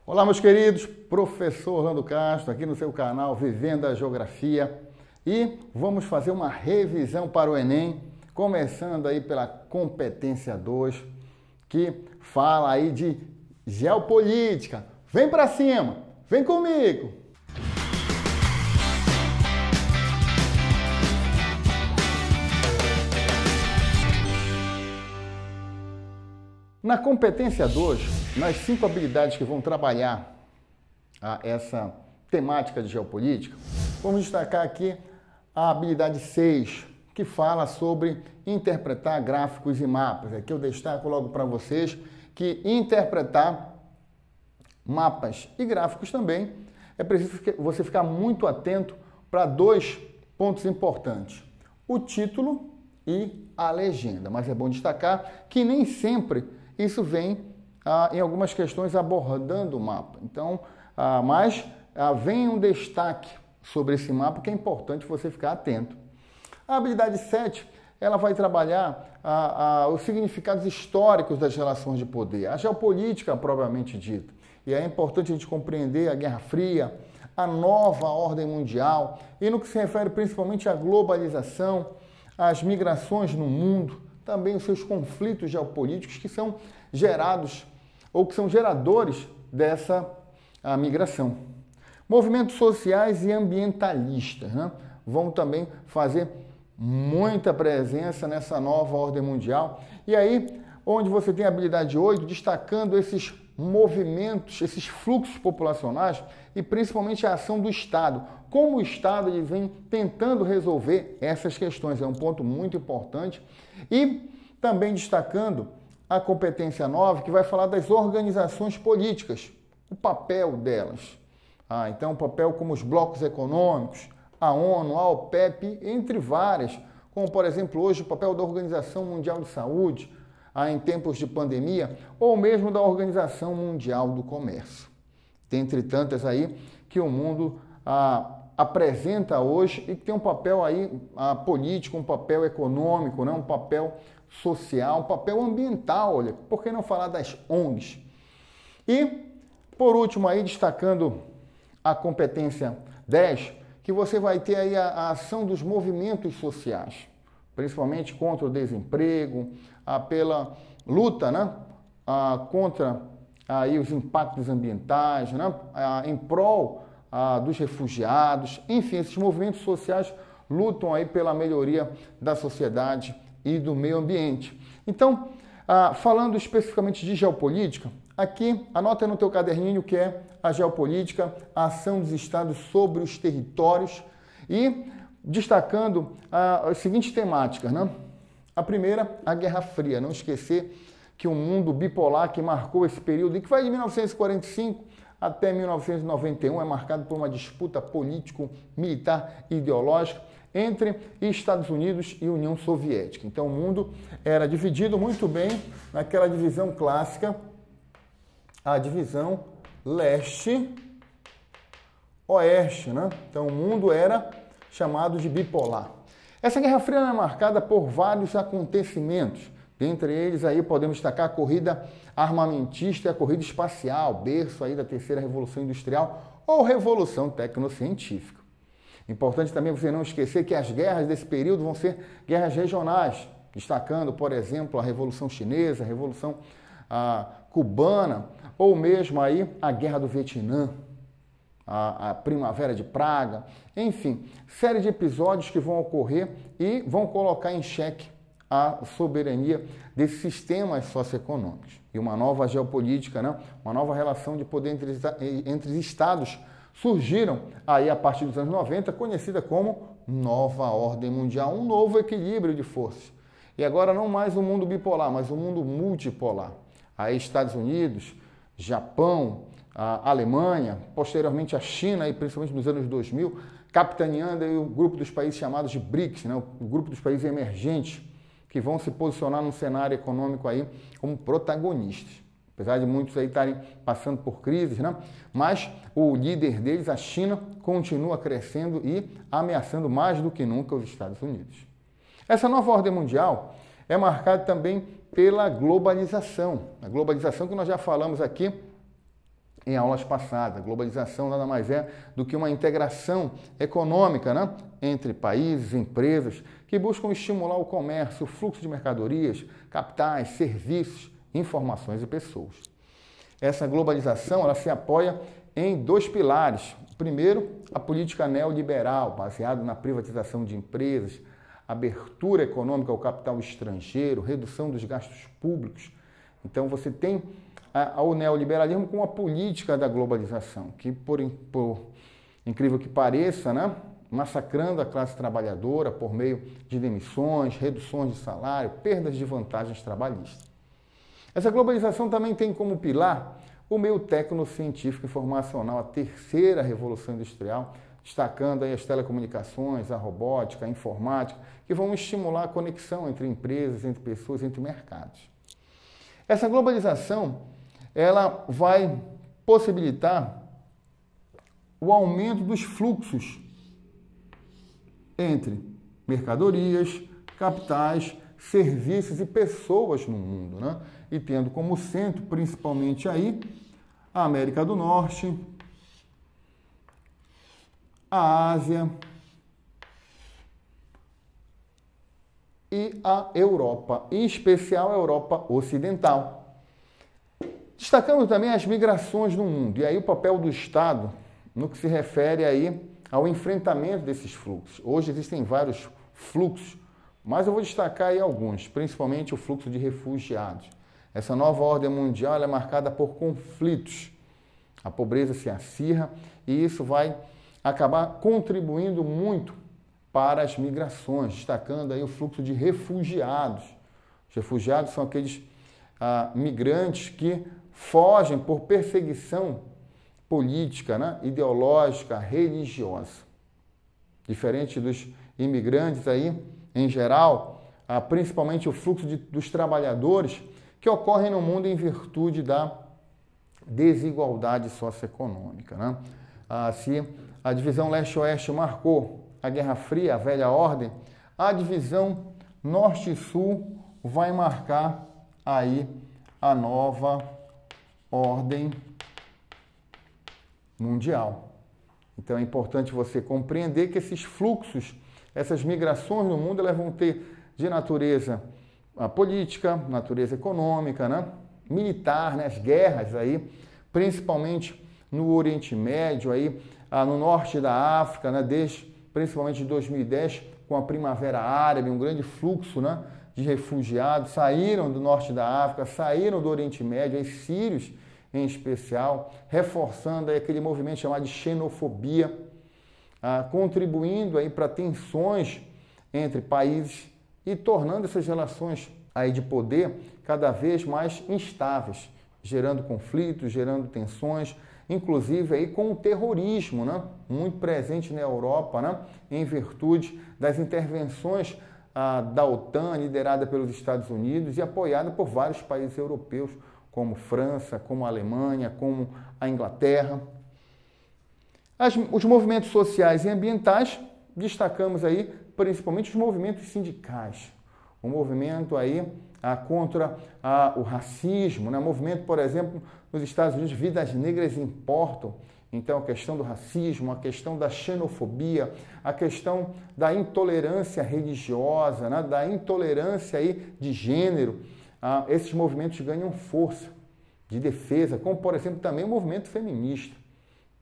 Olá, meus queridos, professor Orlando Castro, aqui no seu canal Vivendo a Geografia, e vamos fazer uma revisão para o Enem, começando aí pela competência 2, que fala aí de geopolítica. Vem para cima, vem comigo! Na competência 2, nas 5 habilidades que vão trabalhar essa temática de geopolítica, vamos destacar aqui a habilidade 6, que fala sobre interpretar gráficos e mapas. Aqui eu destaco logo para vocês que interpretar mapas e gráficos também é preciso você ficar muito atento para 2 pontos importantes: o título e a legenda. Mas é bom destacar que nem sempre isso vem em algumas questões abordando o mapa. Então, vem um destaque sobre esse mapa que é importante você ficar atento. A habilidade 7, ela vai trabalhar os significados históricos das relações de poder, a geopolítica propriamente dita. E é importante a gente compreender a Guerra Fria, a nova ordem mundial, e no que se refere principalmente à globalização, às migrações no mundo, também os seus conflitos geopolíticos que são gerados ou que são geradores dessa migração. Movimentos sociais e ambientalistas, né, vão também fazer muita presença nessa nova ordem mundial. E aí, onde você tem a habilidade 8, destacando esses movimentos, esses fluxos populacionais e principalmente a ação do Estado. Como o Estado ele vem tentando resolver essas questões, é um ponto muito importante. E também destacando a competência 9, que vai falar das organizações políticas, o papel delas. Então, o papel como os blocos econômicos, a ONU, a OPEP, entre várias, como, por exemplo, hoje o papel da Organização Mundial de Saúde, em tempos de pandemia, ou mesmo da Organização Mundial do Comércio. Dentre tantas aí que o mundo apresenta hoje e que tem um papel aí político, um papel econômico, né? Um papel social, um papel ambiental, olha, por que não falar das ONGs? E, por último aí, destacando a competência 10, que você vai ter aí a ação dos movimentos sociais, principalmente contra o desemprego, pela luta, né, contra aí os impactos ambientais, né, em prol dos refugiados, enfim, esses movimentos sociais lutam aí pela melhoria da sociedade e do meio ambiente. Então, falando especificamente de geopolítica, aqui anota no teu caderninho o que é a geopolítica, a ação dos estados sobre os territórios e destacando as seguintes temáticas, né? A primeira, a Guerra Fria. Não esquecer que o mundo bipolar que marcou esse período, e que vai de 1945 até 1991, é marcado por uma disputa político-militar e ideológica entre Estados Unidos e União Soviética. Então, o mundo era dividido muito bem naquela divisão clássica, a divisão leste-oeste, né? Então, o mundo era chamado de bipolar. Essa Guerra Fria é marcada por vários acontecimentos. Dentre eles, aí podemos destacar a corrida armamentista e a corrida espacial, berço aí da terceira revolução industrial ou revolução tecnocientífica. Importante também você não esquecer que as guerras desse período vão ser guerras regionais, destacando, por exemplo, a Revolução Chinesa, a Revolução Cubana, ou mesmo aí a Guerra do Vietnã, a Primavera de Praga, enfim, série de episódios que vão ocorrer e vão colocar em xeque a soberania desses sistemas socioeconômicos. E uma nova geopolítica, né? Uma nova relação de poder entre os estados surgiram aí a partir dos anos 90, conhecida como Nova Ordem Mundial, um novo equilíbrio de forças. E agora não mais um mundo bipolar, mas um mundo multipolar. Aí Estados Unidos, Japão, a Alemanha, posteriormente a China, e principalmente nos anos 2000, capitaneando aí o grupo dos países chamados de BRICS, né? O grupo dos países emergentes, que vão se posicionar no cenário econômico aí como protagonistas. Apesar de muitos aí estarem passando por crises, né? Mas o líder deles, a China, continua crescendo e ameaçando mais do que nunca os Estados Unidos. Essa nova ordem mundial é marcada também pela globalização. A globalização que nós já falamos aqui em aulas passadas. A globalização nada mais é do que uma integração econômica, né, entre países, empresas, que buscam estimular o comércio, o fluxo de mercadorias, capitais, serviços, informações e pessoas. Essa globalização ela se apoia em dois pilares. Primeiro, a política neoliberal, baseada na privatização de empresas, abertura econômica ao capital estrangeiro, redução dos gastos públicos. Então você tem o neoliberalismo com a política da globalização, que por incrível que pareça, né, massacrando a classe trabalhadora por meio de demissões, reduções de salário, perdas de vantagens trabalhistas. Essa globalização também tem como pilar o meio tecnocientífico informacional, a terceira revolução industrial, destacando aí as telecomunicações, a robótica, a informática, que vão estimular a conexão entre empresas, entre pessoas, entre mercados. Essa globalização ela vai possibilitar o aumento dos fluxos entre mercadorias, capitais, serviços e pessoas no mundo, né? E tendo como centro, principalmente aí, a América do Norte, a Ásia e a Europa, em especial a Europa Ocidental. Destacando também as migrações no mundo, e aí o papel do Estado no que se refere aí ao enfrentamento desses fluxos. Hoje existem vários fluxos, mas eu vou destacar aí alguns, principalmente o fluxo de refugiados. Essa nova ordem mundial ela é marcada por conflitos. A pobreza se acirra e isso vai acabar contribuindo muito para as migrações, destacando aí o fluxo de refugiados. Os refugiados são aqueles migrantes que fogem por perseguição política, né, ideológica, religiosa. Diferente dos imigrantes aí, em geral, principalmente o fluxo dos trabalhadores que ocorrem no mundo em virtude da desigualdade socioeconômica, né? Se a divisão leste-oeste marcou a Guerra Fria, a velha ordem, a divisão norte e sul vai marcar aí a nova ordem mundial. Então é importante você compreender que esses fluxos, essas migrações no mundo, elas vão ter de natureza política, natureza econômica, né? Militar, né? As guerras aí, principalmente no Oriente Médio, aí, no norte da África, né? Principalmente de 2010, com a Primavera Árabe, um grande fluxo, né, de refugiados, saíram do norte da África, saíram do Oriente Médio, os sírios em especial, reforçando aí aquele movimento chamado de xenofobia, contribuindo aí para tensões entre países e tornando essas relações aí de poder cada vez mais instáveis, gerando conflitos, gerando tensões, inclusive aí com o terrorismo, né, muito presente na Europa, né, em virtude das intervenções da OTAN, liderada pelos Estados Unidos e apoiada por vários países europeus, como França, como a Alemanha, como a Inglaterra. Os movimentos sociais e ambientais, destacamos aí principalmente os movimentos sindicais. O movimento aí contra o racismo, né? Movimento, por exemplo, nos Estados Unidos, Vidas Negras Importam. Então, a questão do racismo, a questão da xenofobia, a questão da intolerância religiosa, né? Da intolerância aí de gênero, esses movimentos ganham força de defesa, como, por exemplo, também o movimento feminista.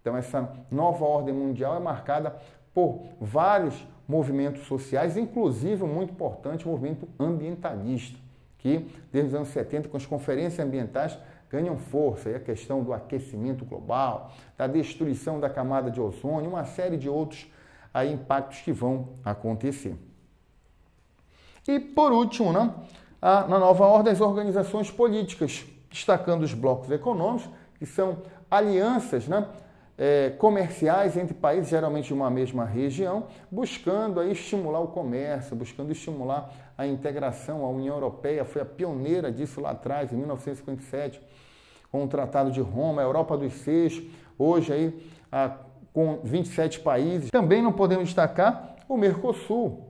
Então, essa nova ordem mundial é marcada por vários movimentos sociais, inclusive, muito importante, o movimento ambientalista, que desde os anos 70, com as conferências ambientais, ganham força. E a questão do aquecimento global, da destruição da camada de ozônio, uma série de outros impactos que vão acontecer. E, por último, né, na nova ordem, as organizações políticas, destacando os blocos econômicos, que são alianças, né, comerciais entre países, geralmente de uma mesma região, buscando aí estimular o comércio, buscando estimular a integração. A União Europeia foi a pioneira disso lá atrás, em 1957, com o Tratado de Roma, a Europa dos Seis, hoje aí com 27 países. Também não podemos destacar o Mercosul,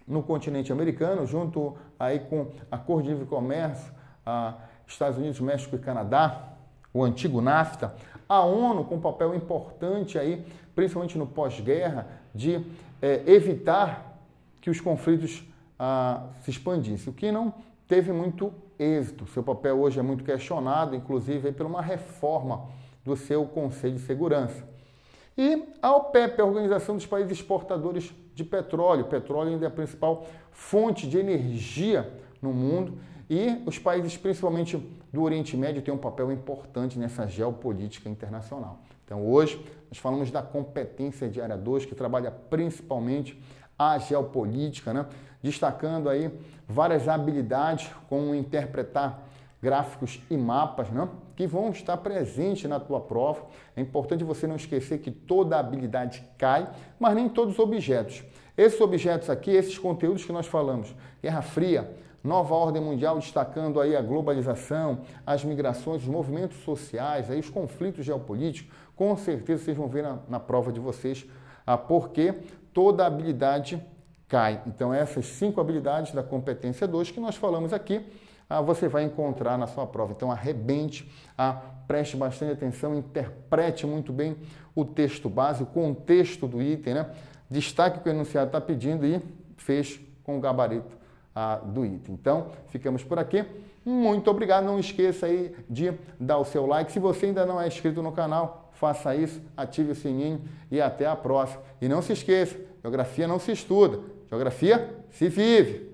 no continente americano, junto aí com Acordo de Livre Comércio, Estados Unidos, México e Canadá, o antigo NAFTA, a ONU com um papel importante aí, principalmente no pós-guerra, de evitar que os conflitos se expandissem, o que não teve muito êxito. Seu papel hoje é muito questionado, inclusive aí, por uma reforma do seu Conselho de Segurança. E a OPEP, a Organização dos Países Exportadores de Petróleo. O petróleo ainda é a principal fonte de energia no mundo e os países, principalmente do Oriente Médio, têm um papel importante nessa geopolítica internacional. Então, hoje, nós falamos da competência de área 2, que trabalha principalmente a geopolítica, né? Destacando aí várias habilidades, como interpretar gráficos e mapas, né? Que vão estar presentes na tua prova. É importante você não esquecer que toda habilidade cai, mas nem todos os objetos. Esses objetos aqui, esses conteúdos que nós falamos, Guerra Fria, Nova Ordem Mundial, destacando aí a globalização, as migrações, os movimentos sociais, aí os conflitos geopolíticos, com certeza vocês vão ver na prova de vocês, porque toda habilidade cai. Então, essas 5 habilidades da competência 2 que nós falamos aqui, você vai encontrar na sua prova. Então, arrebente, preste bastante atenção, interprete muito bem o texto base, o contexto do item, né? Destaque o que o enunciado está pedindo e feche com o gabarito do item. Então, ficamos por aqui. Muito obrigado. Não esqueça aí de dar o seu like. Se você ainda não é inscrito no canal, faça isso, ative o sininho e até a próxima. E não se esqueça, geografia não se estuda, geografia se vive.